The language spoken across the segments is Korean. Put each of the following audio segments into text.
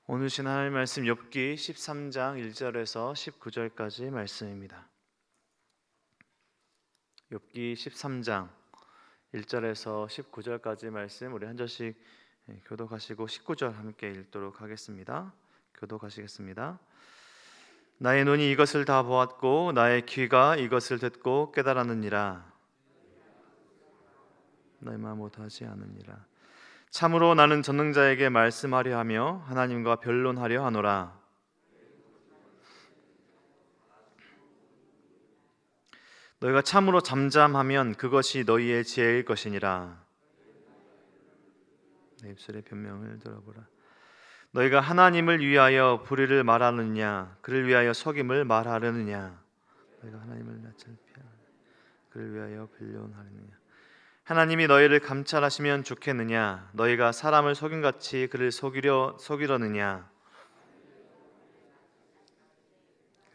오늘 신 하나님 말씀 욥기 13장 1절에서 19절까지 말씀입니다. 욥기 13장 1절에서 19절까지 말씀 우리 한 절씩 교독하시고 19절 함께 읽도록 하겠습니다. 교독하시겠습니다. 나의 눈이 이것을 다 보았고 나의 귀가 이것을 듣고 깨달았느니라. 너희 마음 못하지 않으니라. 참으로 나는 전능자에게 말씀하려 하며 하나님과 변론하려 하노라. 너희가 참으로 잠잠하면 그것이 너희의 지혜일 것이니라. 내 입술의 변명을 들어보라. 너희가 하나님을 위하여 불의를 말하느냐 그를 위하여 속임을 말하려느냐. 너희가 하나님을 낯을 피하느냐 그를 위하여 변론하느냐. 하나님이 너희를 감찰하시면 좋겠느냐 너희가 사람을 속임같이 그를 속이려느냐.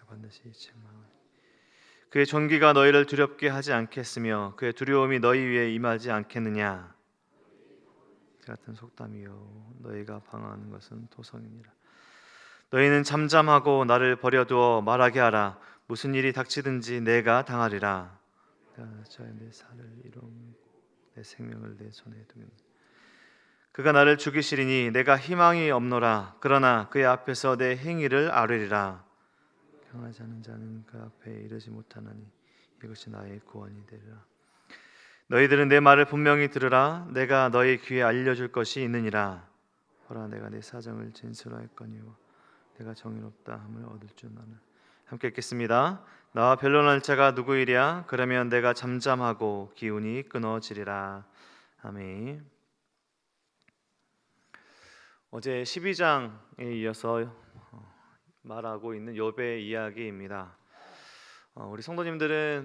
반드시 책망하니 그의 존귀가 너희를 두렵게 하지 않겠으며 그의 두려움이 너희 위에 임하지 않겠느냐. 같은 속담이요 너희가 방황하는 것은 토성이니라. 너희는 잠잠하고 나를 버려두어 말하게 하라. 무슨 일이 닥치든지 내가 당하리라. 내가 내 살을 이루고 내 생명을 내 손에 두겠네. 그가 나를 죽이시리니 내가 희망이 없노라. 그러나 그의 앞에서 내 행위를 아뢰리라. 경하지 않은 자는 그 앞에 이르지 못하나니 이것이 나의 구원이 되리라. 너희들은 내 말을 분명히 들으라. 내가 너희 귀에 알려줄 것이 있느니라. 보라 내가 내 사정을 진술하였거니와 내가 정의롭다 함을 얻을 줄 아나. 함께 읽겠습니다. 나와 변론할 자가 누구이랴? 그러면 내가 잠잠하고 기운이 끊어지리라. 아멘. 어제 12장에 이어서 말하고 있는 욥의 이야기입니다. 우리 성도님들이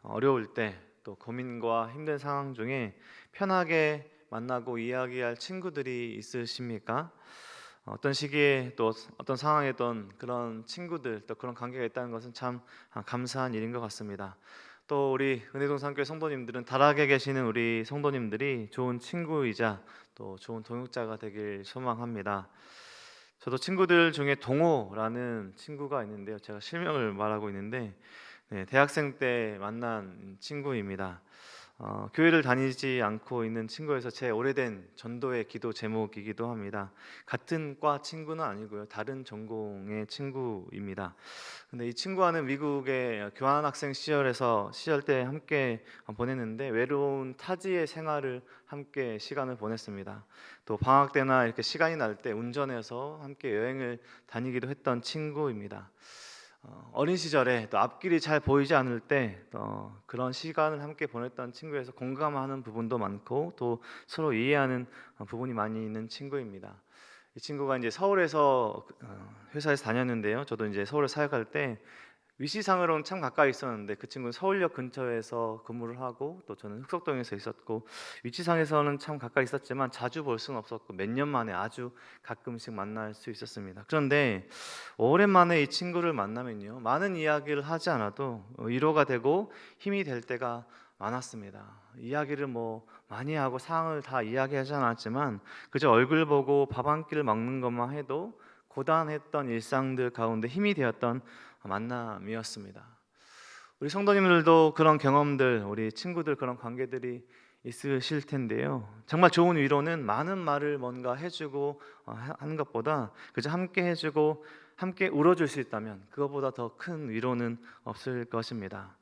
어려울 때 또 고민과 힘든 상황 중에 편하게 만나고 이야기할 친구들이 있으십니까? 어떤 시기에 또 어떤 상황에던 그런 친구들 또 그런 관계가 있다는 것은 참 감사한 일인 것 같습니다. 또 우리 은혜동산교회 성도님들은 다락에 계시는 우리 성도님들이 좋은 친구이자 또 좋은 동역자가 되길 소망합니다. 저도 친구들 중에 동호라는 친구가 있는데요. 제가 실명을 말하고 있는데 대학생 때 만난 친구입니다. 교회를 다니지 않고 있는 친구에서 제 오래된 전도의 기도 제목이기도 합니다. 같은 과 친구는 아니고요. 다른 전공의 친구입니다. 근데 이 친구와는 미국의 교환학생 시절 때 함께 보냈는데 외로운 타지의 생활을 함께 시간을 보냈습니다. 또 방학 때나 이렇게 시간이 날 때 운전해서 함께 여행을 다니기도 했던 친구입니다. 어린 시절에 또 앞길이 잘 보이지 않을 때 그런 시간을 함께 보냈던 친구에서 공감하는 부분도 많고 또 서로 이해하는 부분이 많이 있는 친구입니다. 이 친구가 이제 서울에서 회사에서 다녔는데요. 저도 이제 서울에 사역할 때 위치상으로는 참 가까이 있었는데 그 친구는 서울역 근처에서 근무를 하고 또 저는 흑석동에서 있었고 위치상에서는 참 가까이 있었지만 자주 볼 수는 없었고 몇 년 만에 아주 가끔씩 만날 수 있었습니다. 그런데 오랜만에 이 친구를 만나면요 많은 이야기를 하지 않아도 위로가 되고 힘이 될 때가 많았습니다. 이야기를 뭐 많이 하고 상황을 다 이야기하지 않았지만 그저 얼굴 보고 밥 한 끼를 먹는 것만 해도 고단했던 일상들 가운데 힘이 되었던 만남이었습니다. 우리 성도님들도 그런 경험들, 우리 친구들 그런 관계들이 있으실 텐데요. 정말 좋은 위로는 많은 말을 뭔가 해주고 하는 것보다 그저 함께 해주고 함께 울어줄 수 있다면 그것보다 더 큰 위로는 없을 것입니다.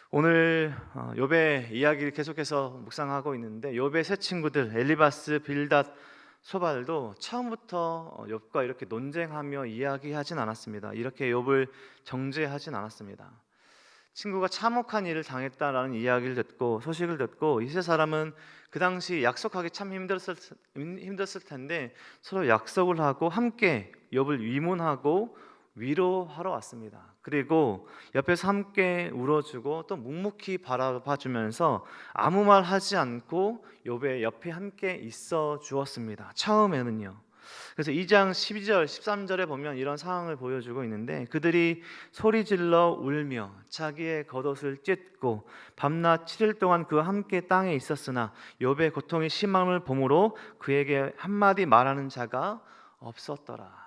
오늘 욥의 이야기를 계속해서 묵상하고 있는데 욥의 세 친구들 엘리바스, 빌닷, 소발도 처음부터 욥과 이렇게 논쟁하며 이야기하진 않았습니다. 이렇게 욥을 정죄하진 않았습니다. 친구가 참혹한 일을 당했다라는 이야기를 듣고 소식을 듣고 이 세 사람은 그 당시 약속하기 참 힘들었을 텐데 서로 약속을 하고 함께 욥을 위문하고 위로하러 왔습니다. 그리고 옆에서 함께 울어주고 또 묵묵히 바라봐주면서 아무 말 하지 않고 욥의 옆에 함께 있어 주었습니다. 처음에는요. 그래서 2장 12절, 13절에 보면 이런 상황을 보여주고 있는데, 그들이 소리질러 울며 자기의 겉옷을 찢고 밤낮 7일 동안 그와 함께 땅에 있었으나 욥의 고통이 심함을 보므로 그에게 한마디 말하는 자가 없었더라.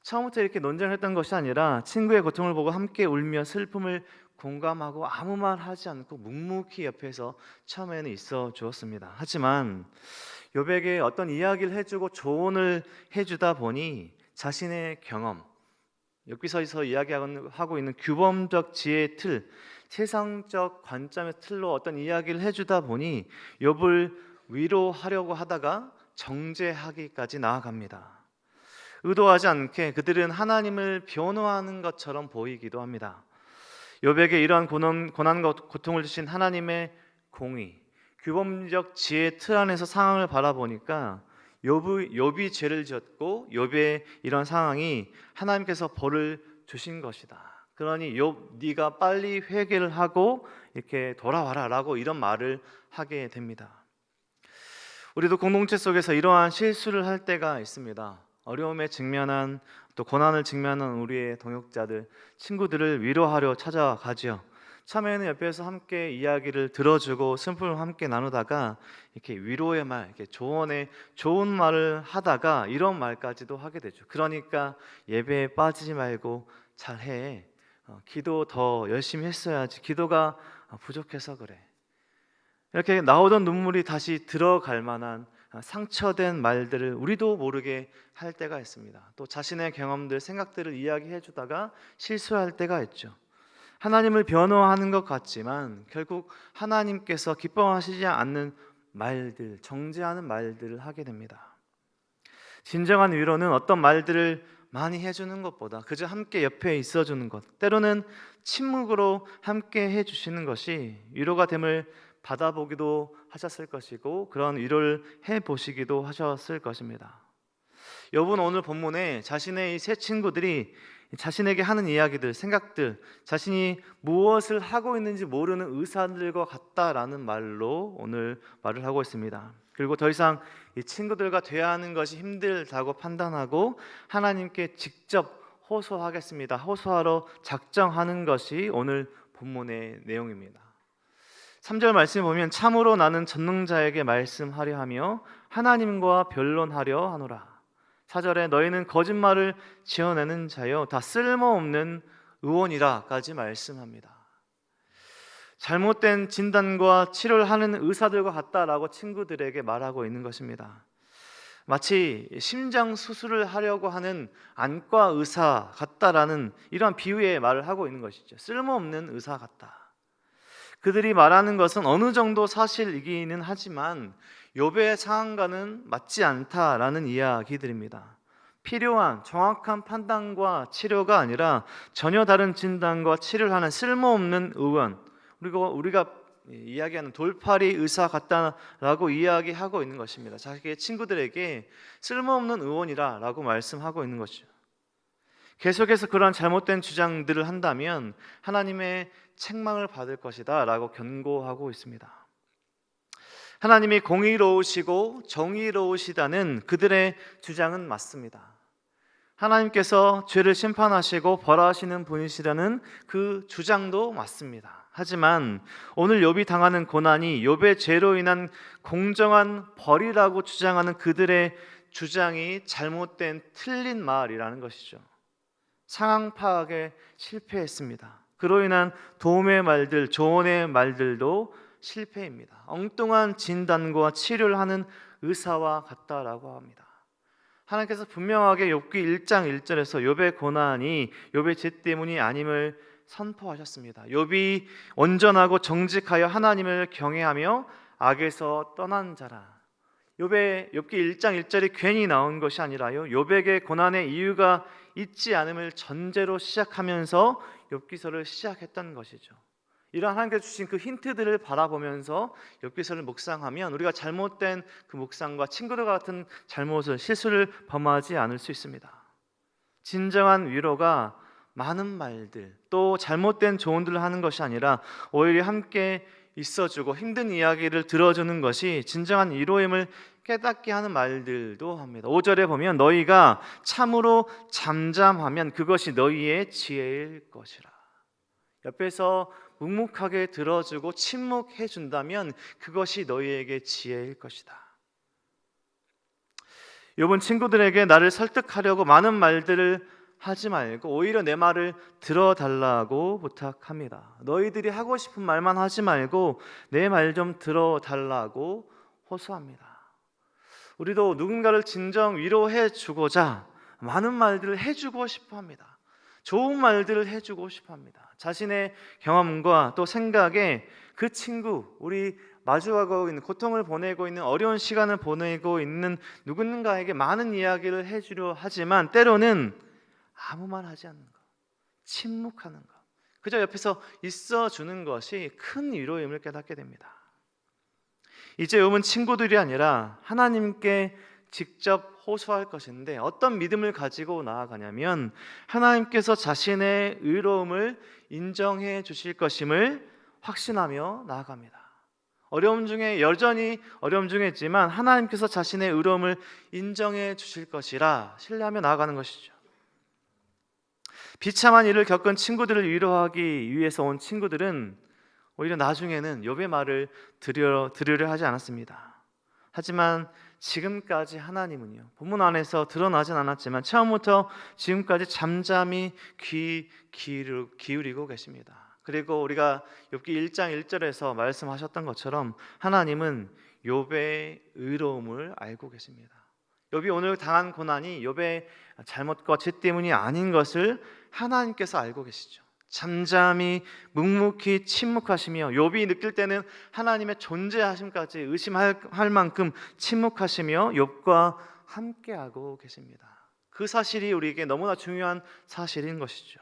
처음부터 이렇게 논쟁을 했던 것이 아니라 친구의 고통을 보고 함께 울며 슬픔을 공감하고 아무 말 하지 않고 묵묵히 옆에서 처음에는 있어 주었습니다. 하지만 욥에게 어떤 이야기를 해주고 조언을 해주다 보니 자신의 경험, 욥기서에서 이야기하고 있는 규범적 지혜의 틀, 세상적 관점의 틀로 어떤 이야기를 해주다 보니 욥을 위로하려고 하다가 정죄하기까지 나아갑니다. 의도하지 않게 그들은 하나님을 변호하는 것처럼 보이기도 합니다. 욥에게 이러한 고난과 고통을 주신 하나님의 공의, 규범적 지혜의 틀 안에서 상황을 바라보니까 욥이 죄를 지었고 욥의 이런 상황이 하나님께서 벌을 주신 것이다. 그러니 욥, 네가 빨리 회개를 하고 이렇게 돌아와라라고 이런 말을 하게 됩니다. 우리도 공동체 속에서 이러한 실수를 할 때가 있습니다. 어려움에 직면한, 또 고난을 직면한 우리의 동역자들, 친구들을 위로하려 찾아가지요. 처음에는 옆에서 함께 이야기를 들어주고 슬픔을 함께 나누다가 이렇게 위로의 말, 이렇게 조언의 좋은 말을 하다가 이런 말까지도 하게 되죠. 그러니까 예배에 빠지지 말고 잘해. 기도 더 열심히 했어야지. 기도가 부족해서 그래. 이렇게 나오던 눈물이 다시 들어갈 만한 상처된 말들을 우리도 모르게 할 때가 있습니다. 또 자신의 경험들, 생각들을 이야기해 주다가 실수할 때가 있죠. 하나님을 변호하는 것 같지만 결국 하나님께서 기뻐하시지 않는 말들, 정죄하는 말들을 하게 됩니다. 진정한 위로는 어떤 말들을 많이 해주는 것보다 그저 함께 옆에 있어주는 것, 때로는 침묵으로 함께 해주시는 것이 위로가 됨을 받아보기도 하셨을 것이고 그런 위로를 해보시기도 하셨을 것입니다. 욥은 오늘 본문에 자신의 이 세 친구들이 자신에게 하는 이야기들, 생각들, 자신이 무엇을 하고 있는지 모르는 의사들과 같다라는 말로 오늘 말을 하고 있습니다. 그리고 더 이상 이 친구들과 대화하는 것이 힘들다고 판단하고 하나님께 직접 호소하겠습니다. 호소하러 작정하는 것이 오늘 본문의 내용입니다. 3절 말씀을 보면 참으로 나는 전능자에게 말씀하려 하며 하나님과 변론하려 하노라. 4절에 너희는 거짓말을 지어내는 자여 다 쓸모없는 의원이라까지 말씀합니다. 잘못된 진단과 치료를 하는 의사들과 같다라고 친구들에게 말하고 있는 것입니다. 마치 심장 수술을 하려고 하는 안과 의사 같다라는 이러한 비유의 말을 하고 있는 것이죠. 쓸모없는 의사 같다. 그들이 말하는 것은 어느 정도 사실이기는 하지만 욥의 상황과는 맞지 않다라는 이야기들입니다. 필요한 정확한 판단과 치료가 아니라 전혀 다른 진단과 치료를 하는 쓸모없는 의원, 그리고 우리가 이야기하는 돌팔이 의사 같다라고 이야기하고 있는 것입니다. 자기의 친구들에게 쓸모없는 의원이라고 말씀하고 있는 것이죠. 계속해서 그러한 잘못된 주장들을 한다면 하나님의 책망을 받을 것이다 라고 경고하고 있습니다. 하나님이 공의로우시고 정의로우시다는 그들의 주장은 맞습니다. 하나님께서 죄를 심판하시고 벌하시는 분이시라는 그 주장도 맞습니다. 하지만 오늘 욥이 당하는 고난이 욥의 죄로 인한 공정한 벌이라고 주장하는 그들의 주장이 잘못된 틀린 말이라는 것이죠. 상황 파악에 실패했습니다. 그로 인한 도움의 말들, 조언의 말들도 실패입니다. 엉뚱한 진단과 치료를 하는 의사와 같다라고 합니다. 하나님께서 분명하게 욥기 1장 1절에서 욥의 고난이 욥의 죄 때문이 아님을 선포하셨습니다. 욥이 온전하고 정직하여 하나님을 경외하며 악에서 떠난 자라. 욥기 1장 1절이 괜히 나온 것이 아니라요, 욥에게 고난의 이유가 있지 않음을 전제로 시작하면서 욥기서를 시작했던 것이죠. 이러한 하나님께서 주신 그 힌트들을 바라보면서 욥기서를 묵상하면 우리가 잘못된 그 묵상과 친구들과 같은 잘못을, 실수를 범하지 않을 수 있습니다. 진정한 위로가 많은 말들, 또 잘못된 조언들을 하는 것이 아니라 오히려 함께 있어주고 힘든 이야기를 들어주는 것이 진정한 위로임을 깨닫게 하는 말들도 합니다. 5절에 보면 너희가 참으로 잠잠하면 그것이 너희의 지혜일 것이라. 옆에서 묵묵하게 들어주고 침묵해 준다면 그것이 너희에게 지혜일 것이다. 욥은 친구들에게 나를 설득하려고 많은 말들을 하지 말고 오히려 내 말을 들어달라고 부탁합니다. 너희들이 하고 싶은 말만 하지 말고 내 말 좀 들어달라고 호소합니다. 우리도 누군가를 진정 위로해 주고자 많은 말들을 해주고 싶어합니다. 좋은 말들을 해주고 싶어합니다. 자신의 경험과 또 생각에 그 친구, 우리 마주하고 있는, 고통을 보내고 있는, 어려운 시간을 보내고 있는 누군가에게 많은 이야기를 해주려 하지만 때로는 아무 말 하지 않는 것, 침묵하는 것, 그저 옆에서 있어주는 것이 큰 위로임을 깨닫게 됩니다. 이제 욥은 친구들이 아니라 하나님께 직접 호소할 것인데 어떤 믿음을 가지고 나아가냐면 하나님께서 자신의 의로움을 인정해 주실 것임을 확신하며 나아갑니다. 어려움 중에 여전히 어려움 중에 있지만 하나님께서 자신의 의로움을 인정해 주실 것이라 신뢰하며 나아가는 것이죠. 비참한 일을 겪은 친구들을 위로하기 위해서 온 친구들은 오히려 나중에는 욥의 말을 들으려 하지 않았습니다. 하지만 지금까지 하나님은요, 본문 안에서 드러나진 않았지만 처음부터 지금까지 잠잠히 기울이고 계십니다. 그리고 우리가 욥기 1장 1절에서 말씀하셨던 것처럼 하나님은 욥의 의로움을 알고 계십니다. 욥이 오늘 당한 고난이 욥의 잘못과 죄 때문이 아닌 것을 하나님께서 알고 계시죠. 잠잠히 묵묵히 침묵하시며 욥이 느낄 때는 하나님의 존재하심까지 의심할 만큼 침묵하시며 욥과 함께하고 계십니다. 그 사실이 우리에게 너무나 중요한 사실인 것이죠.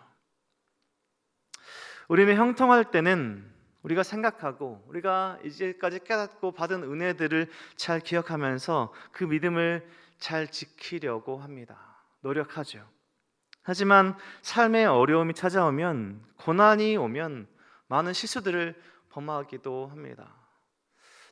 우리는 형통할 때는 우리가 생각하고 우리가 이제까지 깨닫고 받은 은혜들을 잘 기억하면서 그 믿음을 잘 지키려고 합니다. 노력하죠. 하지만 삶의 어려움이 찾아오면, 고난이 오면 많은 실수들을 범하기도 합니다.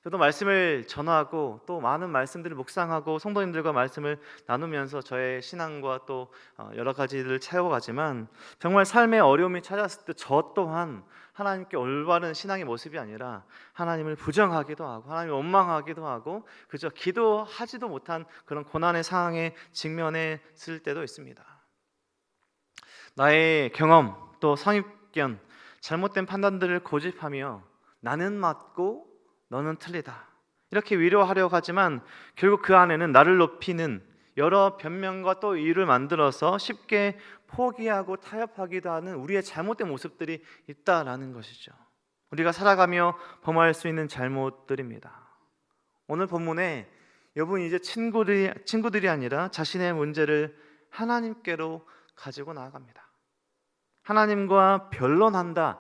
저도 말씀을 전하고 또 많은 말씀들을 묵상하고 성도님들과 말씀을 나누면서 저의 신앙과 또 여러 가지를 채워가지만 정말 삶의 어려움이 찾아왔을 때 저 또한 하나님께 올바른 신앙의 모습이 아니라 하나님을 부정하기도 하고 하나님을 원망하기도 하고 그저 기도하지도 못한 그런 고난의 상황에 직면했을 때도 있습니다. 나의 경험 또 선입견, 잘못된 판단들을 고집하며 나는 맞고 너는 틀리다 이렇게 위로하려고 하지만 결국 그 안에는 나를 높이는 여러 변명과 또 이유를 만들어서 쉽게 포기하고 타협하기도 하는 우리의 잘못된 모습들이 있다라는 것이죠. 우리가 살아가며 범할 수 있는 잘못들입니다. 오늘 본문에 욥은 이제 친구들이 아니라 자신의 문제를 하나님께로 가지고 나아갑니다. 하나님과 변론한다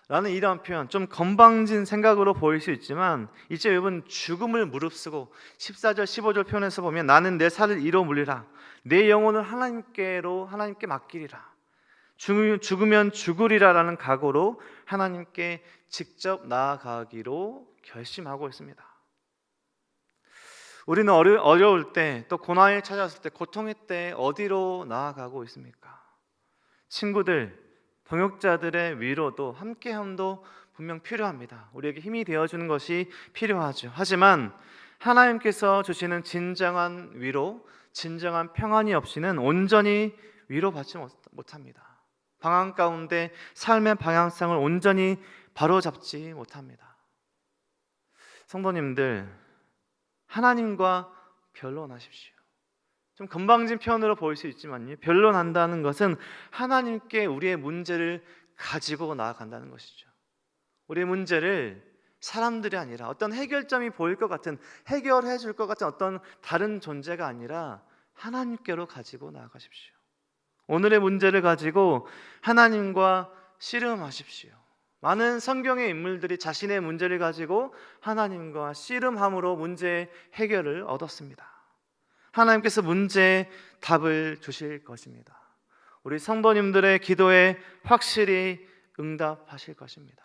라는 이러한 표현, 좀 건방진 생각으로 보일 수 있지만 이제 욥은 죽음을 무릅쓰고 14절 15절 표현에서 보면 나는 내 살을 이로 물리라, 내 영혼을 하나님께 맡기리라, 죽으면 죽으리라 라는 각오로 하나님께 직접 나아가기로 결심하고 있습니다. 우리는 어려울 때, 또 고난이 찾아왔을 때, 고통의 때 어디로 나아가고 있습니까? 친구들, 동역자들의 위로도 함께함도 분명 필요합니다. 우리에게 힘이 되어주는 것이 필요하죠. 하지만 하나님께서 주시는 진정한 위로, 진정한 평안이 없이는 온전히 위로받지 못합니다. 방황 가운데 삶의 방향성을 온전히 바로잡지 못합니다. 성도님들, 하나님과 변론하십시오. 좀 건방진 표현으로 보일 수 있지만요, 변론한다는 것은 하나님께 우리의 문제를 가지고 나아간다는 것이죠. 우리의 문제를 사람들이 아니라 어떤 해결점이 보일 것 같은, 해결해 줄 것 같은 어떤 다른 존재가 아니라 하나님께로 가지고 나아가십시오. 오늘의 문제를 가지고 하나님과 씨름하십시오. 많은 성경의 인물들이 자신의 문제를 가지고 하나님과 씨름함으로 문제의 해결을 얻었습니다. 하나님께서 문제의 답을 주실 것입니다. 우리 성도님들의 기도에 확실히 응답하실 것입니다.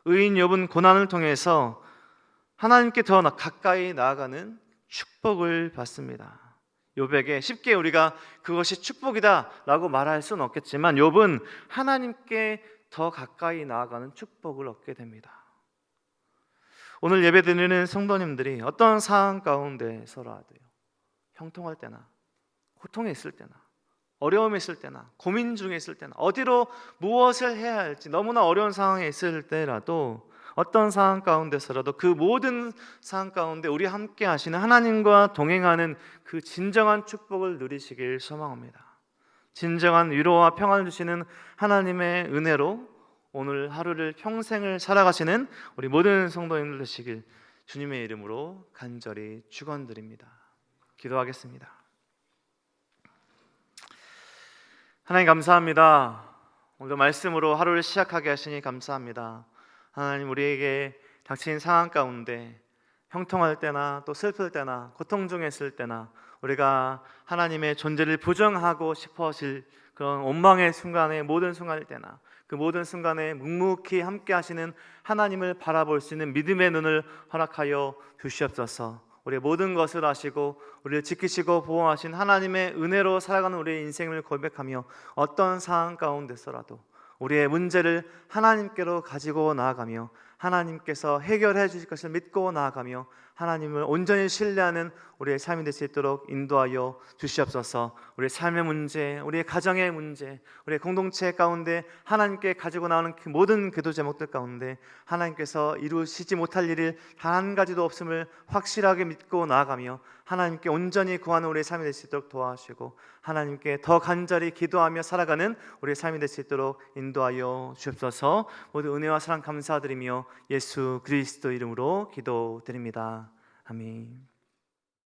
의인 욥은 고난을 통해서 하나님께 더 가까이 나아가는 축복을 받습니다. 욥에게 쉽게 우리가 그것이 축복이다라고 말할 수는 없겠지만 욥은 하나님께 더 가까이 나아가는 축복을 얻게 됩니다. 오늘 예배드리는 성도님들이 어떤 상황 가운데서라도요, 형통할 때나 고통에 있을 때나 어려움에 있을 때나 고민 중에 있을 때나 어디로 무엇을 해야 할지 너무나 어려운 상황에 있을 때라도 어떤 상황 가운데서라도 그 모든 상황 가운데 우리 함께 하시는 하나님과 동행하는 그 진정한 축복을 누리시길 소망합니다. 진정한 위로와 평안을 주시는 하나님의 은혜로 오늘 하루를 평생을 살아가시는 우리 모든 성도님들 되시길 주님의 이름으로 간절히 축원드립니다. 기도하겠습니다. 하나님 감사합니다. 오늘 말씀으로 하루를 시작하게 하시니 감사합니다. 하나님, 우리에게 닥친 상황 가운데 형통할 때나 또 슬플 때나 고통 중에 있을 때나 우리가 하나님의 존재를 부정하고 싶어질 그런 원망의 순간에 모든 순간일 때나 그 모든 순간에 묵묵히 함께 하시는 하나님을 바라볼 수 있는 믿음의 눈을 허락하여 주시옵소서. 우리의 모든 것을 아시고 우리를 지키시고 보호하신 하나님의 은혜로 살아가는 우리의 인생을 고백하며 어떤 상황 가운데서라도 우리의 문제를 하나님께로 가지고 나아가며 하나님께서 해결해 주실 것을 믿고 나아가며 하나님을 온전히 신뢰하는 우리의 삶이 될 수 있도록 인도하여 주시옵소서. 우리의 삶의 문제, 우리의 가정의 문제, 우리의 공동체 가운데 하나님께 가지고 나오는 그 모든 기도 제목들 가운데 하나님께서 이루시지 못할 일이 단 한 가지도 없음을 확실하게 믿고 나아가며 하나님께 온전히 구하는 우리의 삶이 될 수 있도록 도와주시고 하나님께 더 간절히 기도하며 살아가는 우리의 삶이 될 수 있도록 인도하여 주옵소서. 모두 은혜와 사랑 감사드리며 예수 그리스도 이름으로 기도드립니다. 아멘.